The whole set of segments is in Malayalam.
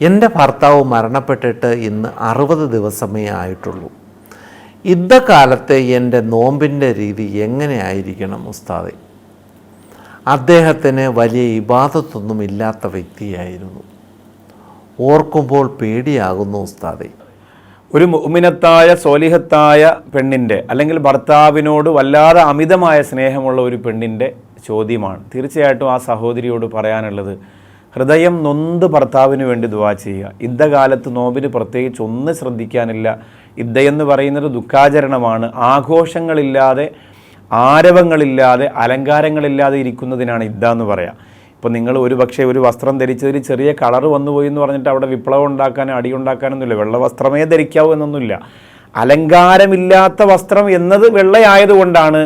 എൻ്റെ ഭർത്താവ് മരണപ്പെട്ടിട്ട് ഇന്ന് 60 ദിവസമേ ആയിട്ടുള്ളൂ. യുദ്ധകാലത്തെ എൻ്റെ നോമ്പിൻ്റെ രീതി എങ്ങനെയായിരിക്കണം ഉസ്താദെ? അദ്ദേഹത്തിന് വലിയ ഇബാദത്തൊന്നും ഇല്ലാത്ത വ്യക്തിയായിരുന്നു. ഓർക്കുമ്പോൾ പേടിയാകുന്നു ഉസ്താദെ. ഒരു മുഅ്മിനത്തായ സോലിഹത്തായ പെണ്ണിൻ്റെ അല്ലെങ്കിൽ ഭർത്താവിനോട് വല്ലാതെ അമിതമായ സ്നേഹമുള്ള ഒരു പെണ്ണിൻ്റെ ചോദ്യമാണ്. തീർച്ചയായിട്ടും ആ സഹോദരിയോട് പറയാനുള്ളത്, ഹൃദയം നൊന്ത് ഭർത്താവിന് വേണ്ടി ദുആ ചെയ്യുക. യുദ്ധകാലത്ത് നോമ്പിന് പ്രത്യേകിച്ച് ഒന്നും ശ്രദ്ധിക്കാനില്ല. യുദ്ധയെന്ന് പറയുന്നത് ദുഃഖാചരണമാണ്. ആഘോഷങ്ങളില്ലാതെ, ആരവങ്ങളില്ലാതെ, അലങ്കാരങ്ങളില്ലാതെ ഇരിക്കുന്നതിനാണ് യുദ്ധ എന്ന് പറയാം. ഇപ്പോൾ നിങ്ങൾ ഒരു വസ്ത്രം ധരിച്ചതിൽ ചെറിയ കളർ വന്നുപോയി എന്ന് പറഞ്ഞിട്ട് അവിടെ വിപ്ലവം ഉണ്ടാക്കാനും അടിയുണ്ടാക്കാനൊന്നുമില്ല. വെള്ള വസ്ത്രമേ ധരിക്കാവൂ എന്നൊന്നുമില്ല. അലങ്കാരമില്ലാത്ത വസ്ത്രം എന്നത് വെള്ളയായതുകൊണ്ടാണ്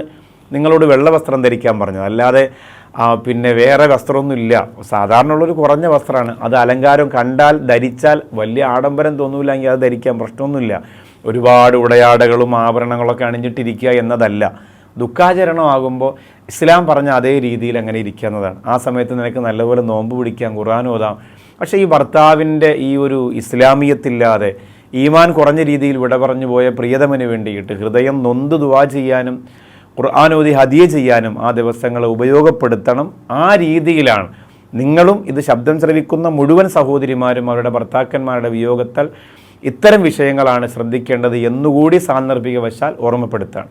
നിങ്ങളോട് വെള്ള വസ്ത്രം ധരിക്കാൻ പറഞ്ഞത്. അല്ലാതെ പിന്നെ വേറെ വസ്ത്രമൊന്നുമില്ല. സാധാരണ ഉള്ളൊരു കുറഞ്ഞ വസ്ത്രമാണ്. അത് അലങ്കാരം കണ്ടാൽ ധരിച്ചാൽ വലിയ ആഡംബരം തോന്നൂലെങ്കിൽ അത് ധരിക്കാൻ പ്രശ്നമൊന്നുമില്ല. ഒരുപാട് ഉടയാടകളും ആഭരണങ്ങളൊക്കെ അണിഞ്ഞിട്ടിരിക്കുക എന്നതല്ല. ദുഃഖാചരണമാകുമ്പോൾ ഇസ്ലാം പറഞ്ഞ അതേ രീതിയിൽ അങ്ങനെ ഇരിക്കുക എന്നതാണ്. ആ സമയത്ത് നിനക്ക് നല്ലപോലെ നോമ്പ് പിടിക്കാം, ഖുർആൻ ഓതാം. പക്ഷേ ഈ ഭർത്താവിൻ്റെ ഈ ഒരു ഇസ്ലാമിയത്തില്ലാതെ ഈമാൻ കുറഞ്ഞ രീതിയിൽ വിട പറഞ്ഞു പോയ പ്രിയതമന് വേണ്ടിയിട്ട് ഹൃദയം നൊന്ത് ദുആ ചെയ്യാനും ഖുർആൻ ഓതി ഹദിയ ചെയ്യാനും ആ ദിവസങ്ങളെ ഉപയോഗപ്പെടുത്തണം. ആ രീതിയിലാണ് നിങ്ങളും ഇത് ശബ്ദം ശ്രവിക്കുന്ന മുഴുവൻ സഹോദരിമാരും അവരുടെ ഭർത്താക്കന്മാരുടെ വിയോഗത്താൽ ഇത്തരം വിഷയങ്ങളാണ് ശ്രദ്ധിക്കേണ്ടത് എന്നുകൂടി സാന്ദർഭികവശാൽ ഓർമ്മപ്പെടുത്താണ്.